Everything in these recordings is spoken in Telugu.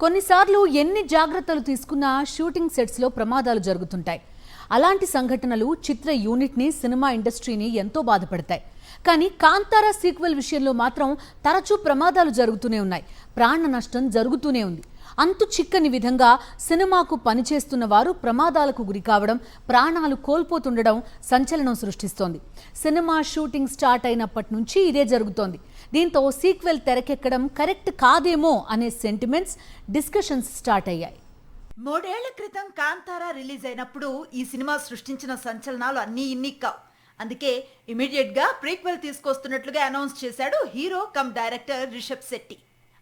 కొన్నిసార్లు ఎన్ని జాగ్రత్తలు తీసుకున్నా షూటింగ్ సెట్స్లో ప్రమాదాలు జరుగుతుంటాయి. అలాంటి సంఘటనలు చిత్ర యూనిట్ని, సినిమా ఇండస్ట్రీని ఎంతో బాధపడతాయి. కానీ కాంతారా సీక్వెల్ విషయంలో మాత్రం తరచూ ప్రమాదాలు జరుగుతూనే ఉన్నాయి. ప్రాణ నష్టం జరుగుతూనే ఉంది. అంతు చిక్కని విధంగా సినిమాకు పనిచేస్తున్న వారు ప్రమాదాలకు గురి కావడం, ప్రాణాలు కోల్పోతుండడం సంచలనం సృష్టిస్తోంది. సినిమా షూటింగ్ స్టార్ట్ అయినప్పటి నుంచి ఇదే జరుగుతోంది. దీంతో సీక్వెల్ తెరకెక్కడం కరెక్ట్ కాదేమో అనే సెంటిమెంట్స్, డిస్కషన్స్ స్టార్ట్ అయ్యాయి. 3 ఏళ్ల క్రితం కాంతారా రిలీజ్ అయినప్పుడు ఈ సినిమా సృష్టించిన సంచలనాలు అన్నీ ఇన్ని కావు. అందుకే ఇమీడియట్ గా ప్రీక్వెల్ తీసుకొస్తున్నట్లుగా అనౌన్స్ చేశాడు hero cum director Rishab Shetty.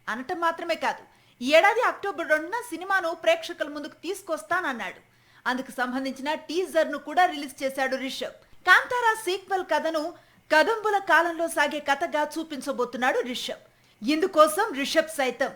అనటం మాత్రమే కాదు, ఈ ఏడాది అక్టోబర్ 2న సినిమాను ప్రేక్షకుల ముందుకు తీసుకొస్తానన్నాడు. అందుకు సంబంధించిన టీజర్ ను కూడా రిలీజ్ చేశాడు రిషబ్. కాంతారా సీక్వెల్ కథను కదంబుల కాలంలో సాగే కథగా చూపించబోతున్నాడు రిషబ్. ఇందుకోసం రిషబ్ సైతం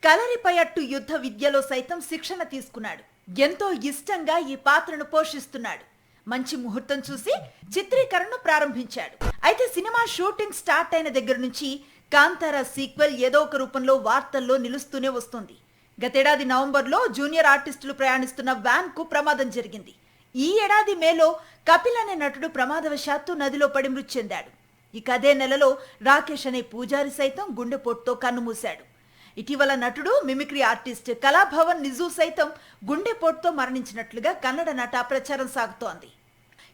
కలరిపయట్టు యుద్ధ విద్యలో సైతం శిక్షణ తీసుకున్నాడు. ఎంతో ఇష్టంగా ఈ పాత్రను పోషిస్తున్నాడు. మంచి ముహూర్తం చూసి చిత్రీకరణను ప్రారంభించాడు. అయితే సినిమా షూటింగ్ స్టార్ట్ అయిన దగ్గర నుంచి కాంతారా సీక్వెల్ ఏదో ఒక రూపంలో వార్తల్లో నిలుస్తూనే వస్తుంది. గతేడాది నవంబర్లో జూనియర్ ఆర్టిస్టులు ప్రయాణిస్తున్న వ్యాన్ కు ప్రమాదం జరిగింది. ఈ ఏడాది మేలో కపిల్ అనే నటుడు ప్రమాదవశాత్తు నదిలో పడి మృతి చెందాడు. ఇక అదే నెలలో రాకేష్ అనే పూజారి సైతం గుండెపోటుతో కన్నుమూశాడు. ఇటీవల నటుడు, మిమిక్రీ ఆర్టిస్ట్ కళాభవన్ నిజు సైతం గుండెపోటుతో మరణించినట్లుగా కన్నడ నట ప్రచారం సాగుతోంది.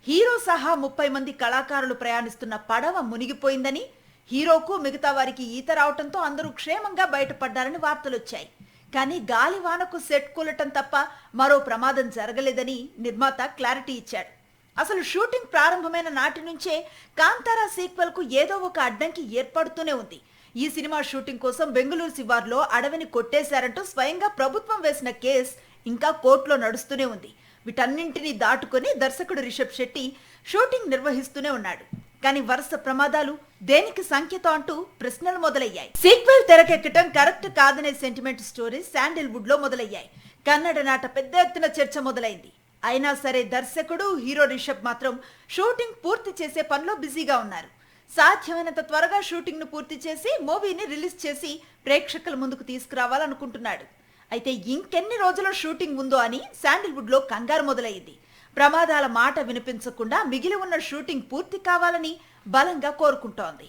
హీరో సహా 30 మంది కళాకారులు ప్రయాణిస్తున్న పడవ మునిగిపోయిందని, హీరోకు మిగతా వారికి ఈత రావడంతో అందరూ క్షేమంగా బయటపడ్డారని వార్తలొచ్చాయి. కానీ గాలివానకు సెట్ కూలటం తప్ప మరో ప్రమాదం జరగలేదని నిర్మాత క్లారిటీ ఇచ్చాడు. అసలు షూటింగ్ ప్రారంభమైన నాటి నుంచే కాంతారా సీక్వెల్ కు ఏదో ఒక అడ్డంకి ఏర్పడుతూనే ఉంది. ఈ సినిమా షూటింగ్ కోసం బెంగళూరు శివార్లో అడవిని కొట్టేశారంటూ స్వయంగా ప్రభుత్వం వేసిన కేసు ఇంకా కోర్టులో నడుస్తూనే ఉంది. వీటన్నింటినీ దాటుకొని దర్శకుడు రిషబ్ శెట్టి షూటింగ్ నిర్వహిస్తూనే ఉన్నాడు. కానీ వరుస ప్రమాదాలు దేనికి సంకేతం అంటూ ప్రశ్నలు మొదలయ్యాయి. సీక్వెల్ తెరకెక్కటం కరెక్ట్ కాదనే సెంటిమెంట్ స్టోరీస్ శాండిల్వుడ్ లో మొదలయ్యాయి. కన్నడ నాట పెద్ద ఎత్తున చర్చ మొదలైంది. అయినా సరే దర్శకుడు, హీరో రిషబ్ మాత్రం షూటింగ్ పూర్తి చేసే పనిలో బిజీగా ఉన్నారు. సాధ్యమైనంత త్వరగా షూటింగ్ ను పూర్తి చేసి మూవీని రిలీజ్ చేసి ప్రేక్షకుల ముందుకు తీసుకురావాలనుకుంటున్నాడు. అయితే ఇంకెన్ని రోజుల షూటింగ్ ఉందో అని శాండిల్వుడ్ లో కంగారు మొదలైంది. ప్రమాదాల మాట వినిపించకుండా మిగిలి ఉన్న షూటింగ్ పూర్తి కావాలని బలంగా కోరుకుంటోంది.